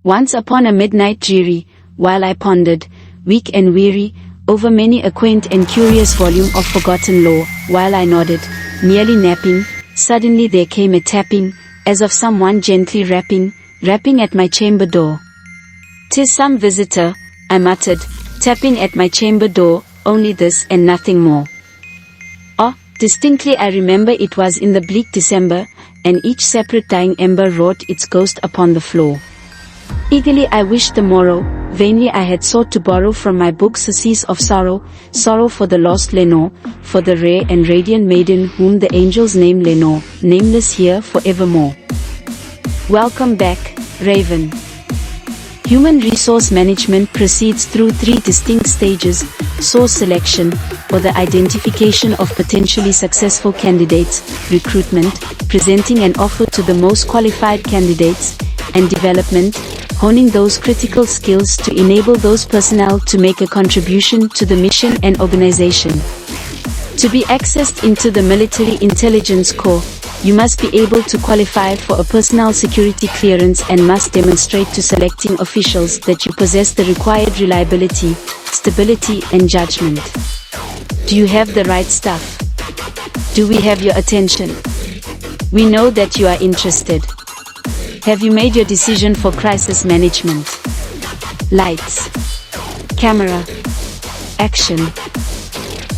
Once upon a midnight dreary, while I pondered, weak and weary, over many a quaint and curious volume of forgotten lore, while I nodded, nearly napping, suddenly there came a tapping, as of someone gently rapping at my chamber door. "'Tis some visitor," I muttered, tapping at my chamber door, only this and nothing more. Oh, distinctly I remember it was in the bleak December, and each separate dying ember wrought its ghost upon the floor. Eagerly I wished the morrow, vainly I had sought to borrow from my book surcease of sorrow, sorrow for the lost Lenore, for the rare and radiant maiden whom the angels name Lenore, nameless here forevermore. Welcome back, Raven. Human resource management proceeds through 3 distinct stages: source selection, or the identification of potentially successful candidates, recruitment, presenting an offer to the most qualified candidates, and development, honing those critical skills to enable those personnel to make a contribution to the mission and organization. To be accessed into the Military Intelligence Corps, you must be able to qualify for a personal security clearance and must demonstrate to selecting officials that you possess the required reliability, stability and judgment. Do you have the right stuff? Do we have your attention? We know that you are interested. Have you made your decision for crisis management? Lights. Camera. Action.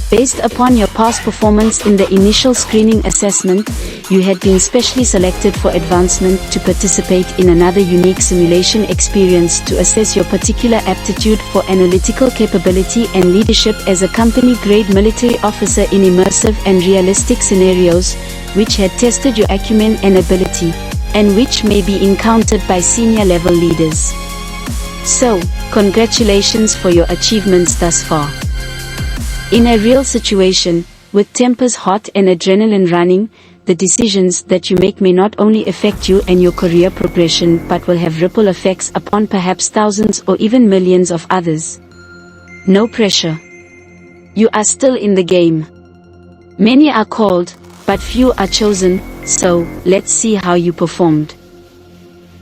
Based upon your past performance in the initial screening assessment, you had been specially selected for advancement to participate in another unique simulation experience to assess your particular aptitude for analytical capability and leadership as a company-grade military officer in immersive and realistic scenarios, which had tested your acumen and ability, and which may be encountered by senior-level leaders. So, congratulations for your achievements thus far. In a real situation, with tempers hot and adrenaline running, the decisions that you make may not only affect you and your career progression but will have ripple effects upon perhaps thousands or even millions of others. No pressure. You are still in the game. Many are called, but few are chosen, so let's see how you performed.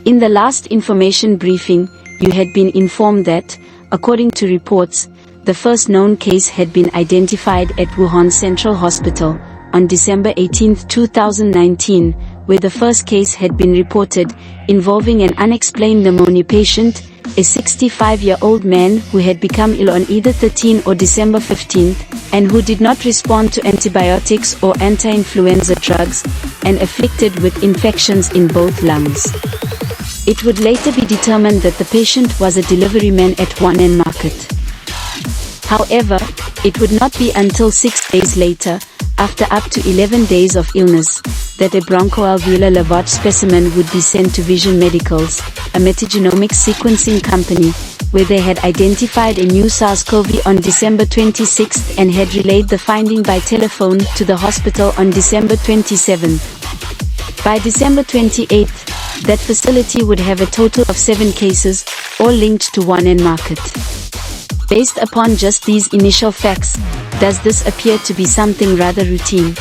In the last information briefing, you had been informed that, according to reports, the first known case had been identified at Wuhan Central Hospital on December 18, 2019, where the first case had been reported, involving an unexplained pneumonia patient, a 65-year-old man who had become ill on either 13 or December 15, and who did not respond to antibiotics or anti-influenza drugs, and afflicted with infections in both lungs. It would later be determined that the patient was a delivery man at Huanan Market. However, it would not be until 6 days later, after up to 11 days of illness, that a bronchoalveolar lavage specimen would be sent to Vision Medicals, a metagenomics sequencing company, where they had identified a new SARS-CoV on December 26 and had relayed the finding by telephone to the hospital on December 27. By December 28, that facility would have a total of 7 cases, all linked to Huanan Market. Based upon just these initial facts, does this appear to be something rather routine?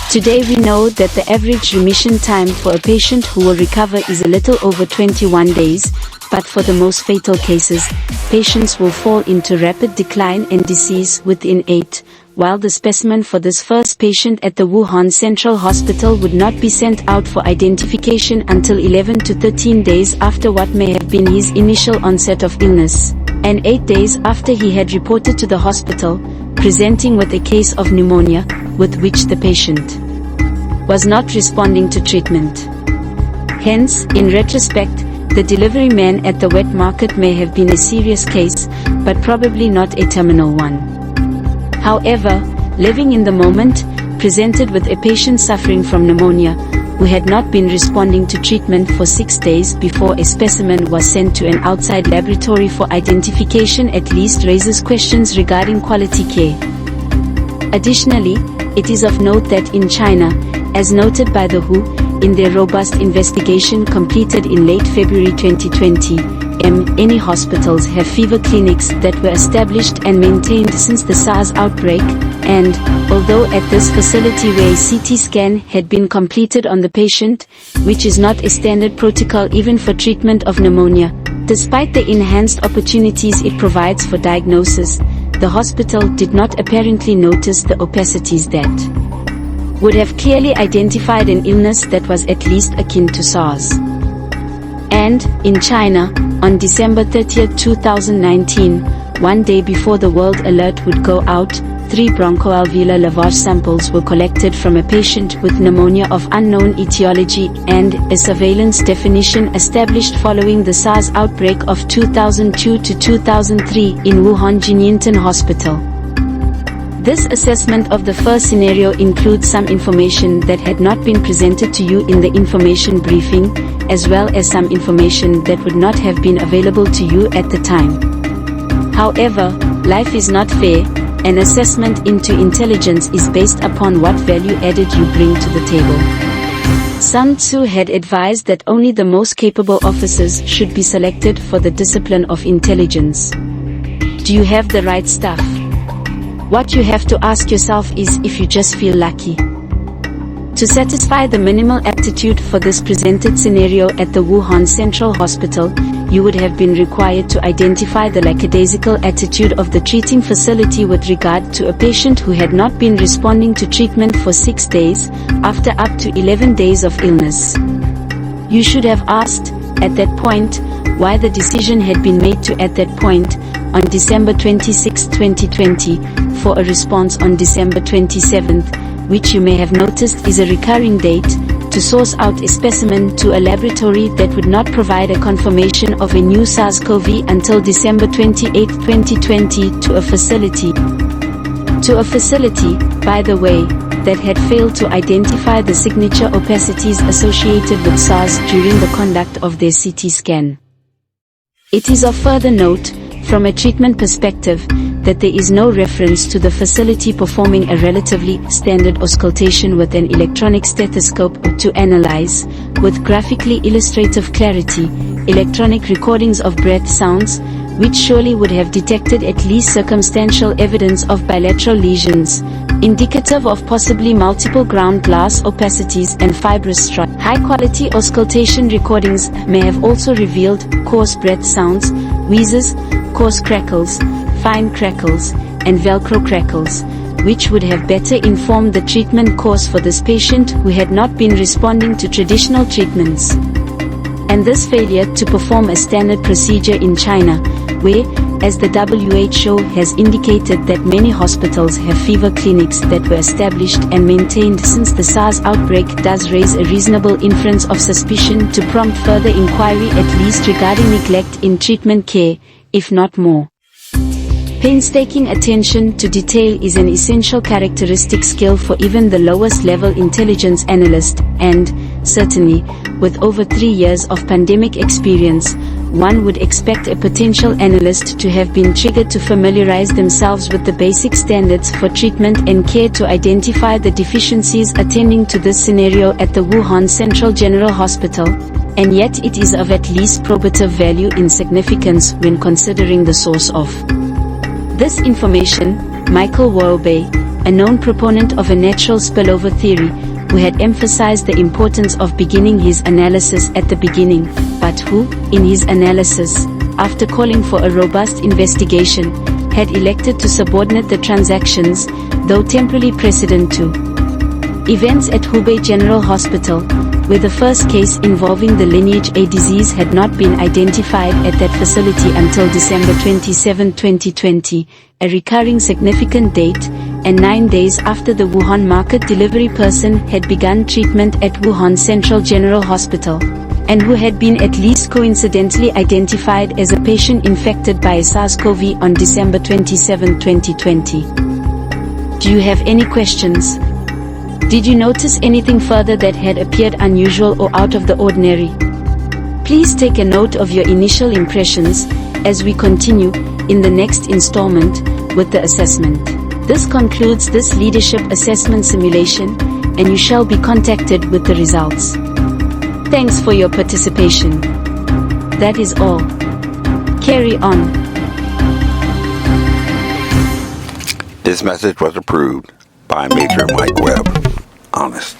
Today we know that the average remission time for a patient who will recover is a little over 21 days, but for the most fatal cases, patients will fall into rapid decline and decease within 8, while the specimen for this first patient at the Wuhan Central Hospital would not be sent out for identification until 11 to 13 days after what may have been his initial onset of illness, and 8 days after he had reported to the hospital, presenting with a case of pneumonia, with which the patient was not responding to treatment. Hence, in retrospect, the delivery man at the wet market may have been a serious case, but probably not a terminal one. However, living in the moment, presented with a patient suffering from pneumonia, who had not been responding to treatment for 6 days before a specimen was sent to an outside laboratory for identification, at least raises questions regarding quality care. Additionally, it is of note that in China, as noted by the WHO, in their robust investigation completed in late February 2020, many hospitals have fever clinics that were established and maintained since the SARS outbreak, and, although at this facility where a CT scan had been completed on the patient, which is not a standard protocol even for treatment of pneumonia, despite the enhanced opportunities it provides for diagnosis, the hospital did not apparently notice the opacities that would have clearly identified an illness that was at least akin to SARS. And, in China, on December 30, 2019, one day before the world alert would go out, 3 bronchoalveolar lavage samples were collected from a patient with pneumonia of unknown etiology, and a surveillance definition established following the SARS outbreak of 2002 to 2003 in Wuhan General Hospital. This assessment of the first scenario includes some information that had not been presented to you in the information briefing, as well as some information that would not have been available to you at the time. However, life is not fair. An assessment into intelligence is based upon what value added you bring to the table. Sun Tzu had advised that only the most capable officers should be selected for the discipline of intelligence. Do you have the right stuff? What you have to ask yourself is if you just feel lucky. To satisfy the minimal aptitude for this presented scenario at the Wuhan Central Hospital, you would have been required to identify the lackadaisical attitude of the treating facility with regard to a patient who had not been responding to treatment for 6 days, after up to 11 days of illness. You should have asked, at that point, why the decision had been made to at that point, on December 26, 2020, for a response on December 27, which you may have noticed is a recurring date, to source out a specimen to a laboratory that would not provide a confirmation of a new SARS-CoV until December 28, 2020 to a facility, by the way, that had failed to identify the signature opacities associated with SARS during the conduct of their CT scan. It is of further note, from a treatment perspective, that there is no reference to the facility performing a relatively standard auscultation with an electronic stethoscope to analyze, with graphically illustrative clarity, electronic recordings of breath sounds, which surely would have detected at least circumstantial evidence of bilateral lesions, indicative of possibly multiple ground glass opacities and fibrous structure. High-quality auscultation recordings may have also revealed coarse breath sounds, wheezes, coarse crackles, fine crackles, and Velcro crackles, which would have better informed the treatment course for this patient who had not been responding to traditional treatments. And this failure to perform a standard procedure in China, where, as the WHO has indicated that many hospitals have fever clinics that were established and maintained since the SARS outbreak, does raise a reasonable inference of suspicion to prompt further inquiry, at least regarding neglect in treatment care, if not more. Painstaking attention to detail is an essential characteristic skill for even the lowest level intelligence analyst, and, certainly, with over 3 years of pandemic experience, one would expect a potential analyst to have been triggered to familiarize themselves with the basic standards for treatment and care to identify the deficiencies attending to this scenario at the Wuhan Central General Hospital, and yet it is of at least probative value in significance when considering the source of this information. Michael Hubei, a known proponent of a natural spillover theory, who had emphasized the importance of beginning his analysis at the beginning, but who, in his analysis, after calling for a robust investigation, had elected to subordinate the transactions, though temporally precedent to events at Hubei General Hospital, where the first case involving the Lineage A disease had not been identified at that facility until December 27, 2020, a recurring significant date, and 9 days after the Wuhan market delivery person had begun treatment at Wuhan Central General Hospital, and who had been at least coincidentally identified as a patient infected by SARS-CoV on December 27, 2020. Do you have any questions? Did you notice anything further that had appeared unusual or out of the ordinary? Please take a note of your initial impressions, as we continue, in the next installment, with the assessment. This concludes this leadership assessment simulation, and you shall be contacted with the results. Thanks for your participation. That is all. Carry on. This message was approved by Major Mike Webb. Honest.